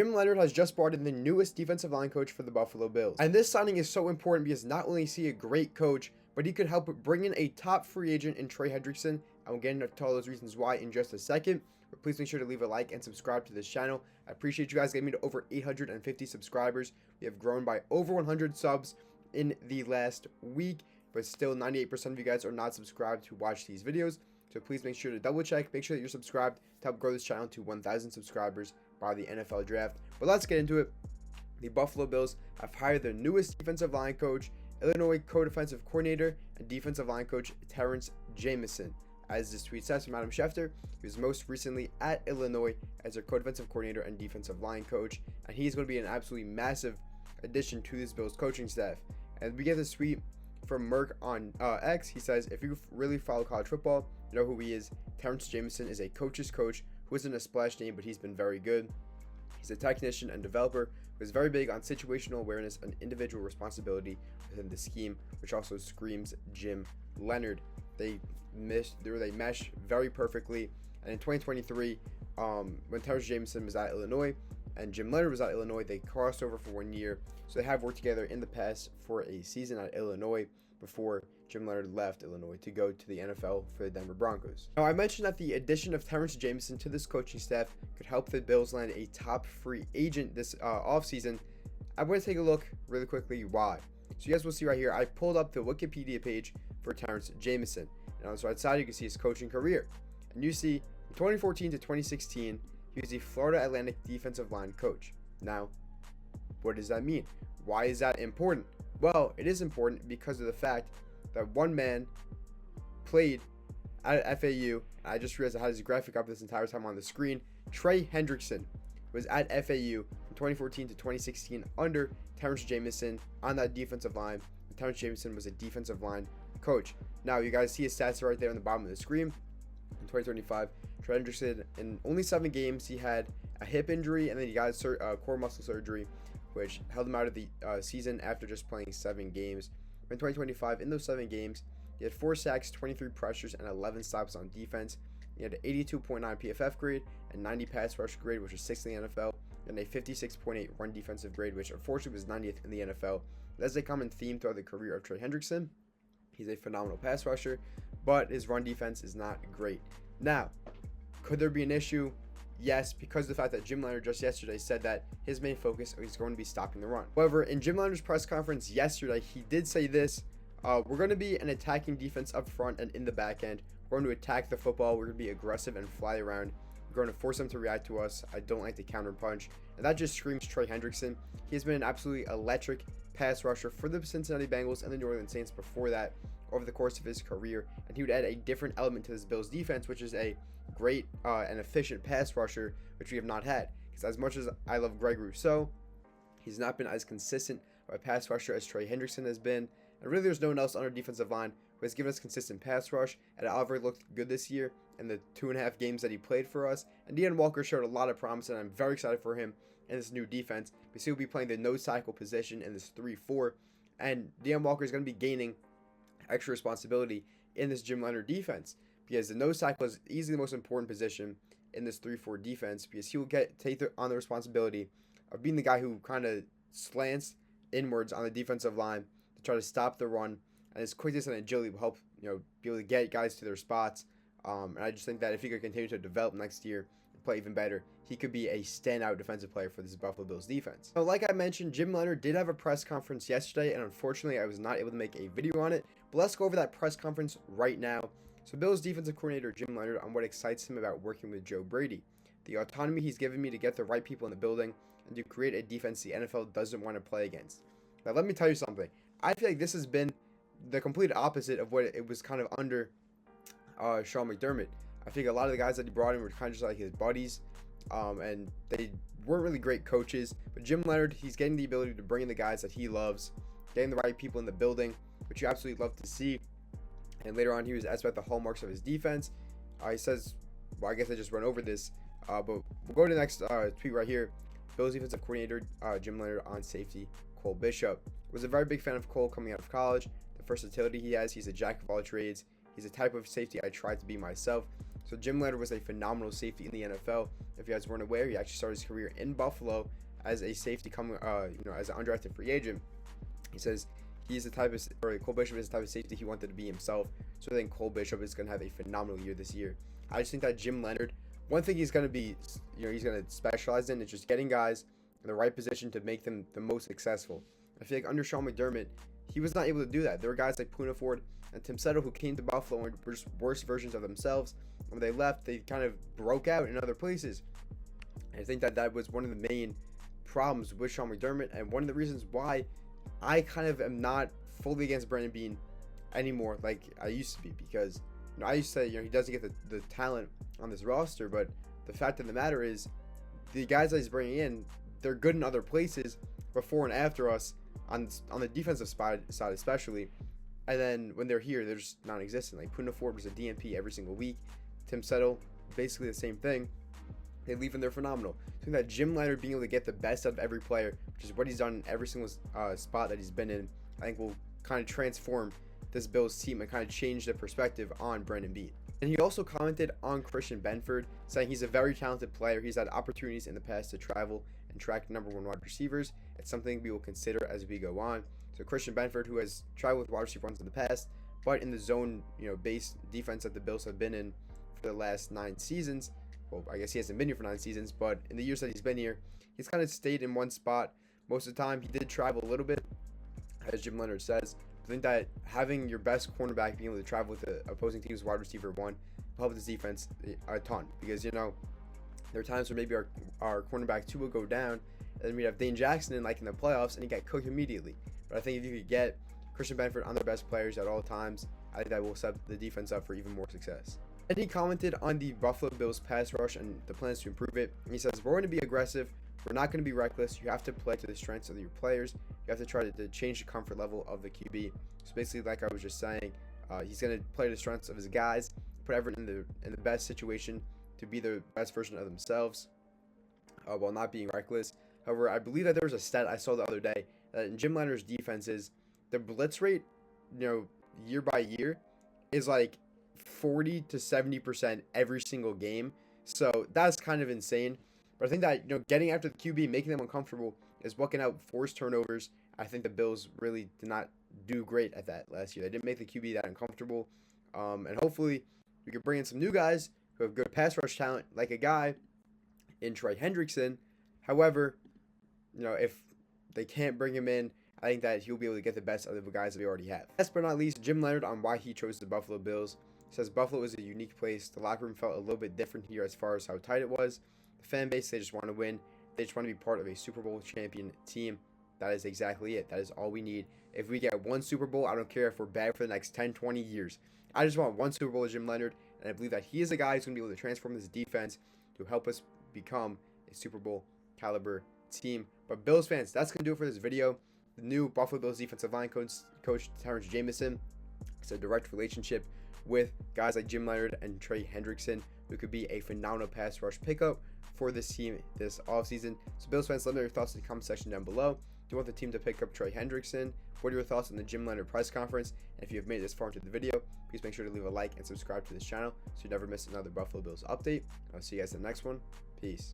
Jim Leonhard has just brought in the newest defensive line coach for the Buffalo Bills. And this signing is so important because not only is he a great coach, but he could help bring in a top free agent in Trey Hendrickson. I'm getting into all those reasons why in just a second. But please make sure to leave a like and subscribe to this channel. I appreciate you guys getting me to over 850 subscribers. We have grown by over 100 subs in the last week, but still 98% of you guys are not subscribed to watch these videos. So please make sure to double check, make sure that you're subscribed to help grow this channel to 1,000 subscribers by the NFL draft. But let's get into it. The Buffalo Bills have hired their newest defensive line coach, Illinois co-defensive coordinator and defensive line coach Terrence Jamison. As this tweet says from Adam Schefter, he was most recently at Illinois as their co-defensive coordinator and defensive line coach, and he's going to be an absolutely massive addition to this Bills coaching staff. And we get this tweet from Merck on X. He says, if you really follow college football, you know who he is. Terrence Jamison is a coach's coach who isn't a splash name, but he's been very good. He's a technician and developer who is very big on situational awareness and individual responsibility within the scheme, which also screams Jim Leonhard. They mesh very perfectly. And in 2023, when Terrence Jamison was at Illinois and Jim Leonhard was at Illinois, they crossed over for 1 year. So they have worked together in the past for a season at Illinois before Jim Leonhard left Illinois to go to the NFL for the Denver Broncos. Now, I mentioned that the addition of Terrence Jamison to this coaching staff could help the Bills land a top free agent this offseason. I'm going to take a look really quickly why. So you guys will see right here, I pulled up the Wikipedia page for Terrence Jamison. And on the right side, you can see his coaching career. And you see, from 2014 to 2016, he was the Florida Atlantic defensive line coach. Now, what does that mean? Why is that important? Well, it is important because of the fact that one man played at FAU. I just realized I had his graphic up this entire time on the screen. Trey Hendrickson was at FAU from 2014 to 2016 under Terrence Jamison on that defensive line. And Terrence Jamison was a defensive line coach. Now, you guys see his stats right there on the bottom of the screen. In 2025, Trey Hendrickson, in only 7 games, he had a hip injury, and then he got core muscle surgery, which held him out of the season after just playing 7 games. In 2025, in those 7 games, he had 4 sacks, 23 pressures, and 11 stops on defense. He had an 82.9 PFF grade and 90 pass rush grade, which was 6th in the NFL, and a 56.8 run defensive grade, which unfortunately was 90th in the NFL. That's a common theme throughout the career of Trey Hendrickson. He's a phenomenal pass rusher, but his run defense is not great. Now, could there be an issue? Yes, because of the fact that Jim Leonhard just yesterday said that his main focus is going to be stopping the run. However, in Jim Leonhard's press conference yesterday, he did say this: we're going to be an attacking defense up front and in the back end. We're going to attack the football. We're going to be aggressive and fly around. We're going to force them to react to us. I don't like to counter punch. And that just screams Trey Hendrickson. He has been an absolutely electric pass rusher for the Cincinnati Bengals and the New Orleans Saints before that over the course of his career. And he would add a different element to this Bills defense, which is a great and efficient pass rusher, which we have not had. Because as much as I love Greg Rousseau, he's not been as consistent of a pass rusher as Trey Hendrickson has been. And really, there's no one else on our defensive line who has given us consistent pass rush. And Oliver looked good this year in the 2.5 games that he played for us. And Deanne Walker showed a lot of promise, and I'm very excited for him in this new defense because he'll be playing the nose tackle position in this 3-4. And Deanne Walker is going to be gaining extra responsibility in this Jim Leonhard defense, because the nose tackle is easily the most important position in this 3-4 defense, because he will take on the responsibility of being the guy who kind of slants inwards on the defensive line to try to stop the run, and his quickness and agility will help be able to get guys to their spots. And I just think that if he could continue to develop next year and play even better, he could be a standout defensive player for this Buffalo Bills defense. So like I mentioned, Jim Leonhard did have a press conference yesterday, and unfortunately I was not able to make a video on it, but let's go over that press conference right now. So Bills defensive coordinator Jim Leonhard on what excites him about working with Joe Brady: the autonomy he's given me to get the right people in the building and to create a defense the NFL doesn't want to play against. Now let me tell you something. I feel like this has been the complete opposite of what it was kind of under Sean McDermott. I think a lot of the guys that he brought in were kind of just like his buddies, and they weren't really great coaches. But Jim Leonhard, he's getting the ability to bring in the guys that he loves, getting the right people in the building, which you absolutely love to see. And later on, he was asked about the hallmarks of his defense. He says, well, I guess I just went over this, but we'll go to the next tweet right here. Bills defensive coordinator Jim Leonhard on safety Cole Bishop. Was a very big fan of Cole coming out of college. The versatility he has, he's a jack of all trades. He's a type of safety I tried to be myself. So Jim Leonhard was a phenomenal safety in the NFL. If you guys weren't aware, he actually started his career in Buffalo as a safety coming, as an undrafted free agent. He says he's the type of, or Cole Bishop is the type of safety he wanted to be himself. So I think Cole Bishop is going to have a phenomenal year this year. I just think that Jim Leonhard, one thing he's going to be, he's going to specialize in is just getting guys in the right position to make them the most successful. I feel like under Sean McDermott, he was not able to do that. There were guys like Poona Ford and Tim Settle who came to Buffalo and were just worse versions of themselves. When they left, they kind of broke out in other places. And I think that that was one of the main problems with Sean McDermott, and one of the reasons why I kind of am not fully against Brandon Beane anymore like I used to be, because I used to say he doesn't get the talent on this roster, but the fact of the matter is the guys that he's bringing in, they're good in other places before and after us on the defensive side especially, and then when they're here they're just non-existent. Like Poona Ford was a DNP every single week. Tim Settle, basically the same thing. They leave and they're phenomenal. I think that Jim Leonhard being able to get the best out of every player, which is what he's done in every single spot that he's been in, I think will kind of transform this Bills team and kind of change the perspective on Brandon Beane. And he also commented on Christian Benford, saying he's a very talented player. He's had opportunities in the past to travel and track #1 wide receivers. It's something we will consider as we go on. So Christian Benford, who has traveled with wide receiver ones in the past, but in the zone, based defense that the Bills have been in for the last 9 seasons. Well, I guess he hasn't been here for 9 seasons, but in the years that he's been here, he's kind of stayed in one spot most of the time. He did travel a little bit, as Jim Leonhard says. I think that having your best cornerback being able to travel with the opposing team's wide receiver 1 will help this defense a ton, because there are times where maybe our cornerback 2 will go down, and then we'd have Dane Jackson in the playoffs, and he got cooked immediately. But I think if you could get Christian Benford on their best players at all times, I think that will set the defense up for even more success. And he commented on the Buffalo Bills pass rush and the plans to improve it. And he says, we're going to be aggressive. We're not going to be reckless. You have to play to the strengths of your players. You have to try to change the comfort level of the QB. So basically, like I was just saying, he's going to play to the strengths of his guys, put everyone in the best situation to be the best version of themselves while not being reckless. However, I believe that there was a stat I saw the other day that in Jim Leonhard's defenses, the blitz rate, year by year is like 40 to 70% every single game. So that's kind of insane. But I think that getting after the QB, making them uncomfortable is what can help force turnovers. I think the Bills really did not do great at that last year. They didn't make the QB that uncomfortable. And hopefully we could bring in some new guys who have good pass rush talent, like a guy in Trey Hendrickson. However, if they can't bring him in, I think that he'll be able to get the best out of the guys that we already have. Last but not least, Jim Leonhard on why he chose the Buffalo Bills. He says Buffalo is a unique place. The locker room felt a little bit different here as far as how tight it was. The fan base, they just want to win. They just want to be part of a Super Bowl champion team. That is exactly it. That is all we need. If we get one Super Bowl, I don't care if we're bad for the next 10, 20 years. I just want one Super Bowl with Jim Leonhard, and I believe that he is a guy who's going to be able to transform this defense to help us become a Super Bowl caliber team. But Bills fans, that's going to do it for this video. The new Buffalo Bills defensive line coach Terrence Jamison has a direct relationship with guys like Jim Leonhard and Trey Hendrickson, who could be a phenomenal pass rush pickup for this team this offseason. So Bills fans, let me know your thoughts in the comment section down below. Do you want the team to pick up Trey Hendrickson? What are your thoughts on the Jim Leonhard press conference? And if you have made it this far into the video, please make sure to leave a like and subscribe to this channel so you never miss another Buffalo Bills update. I'll see you guys in the next one. Peace.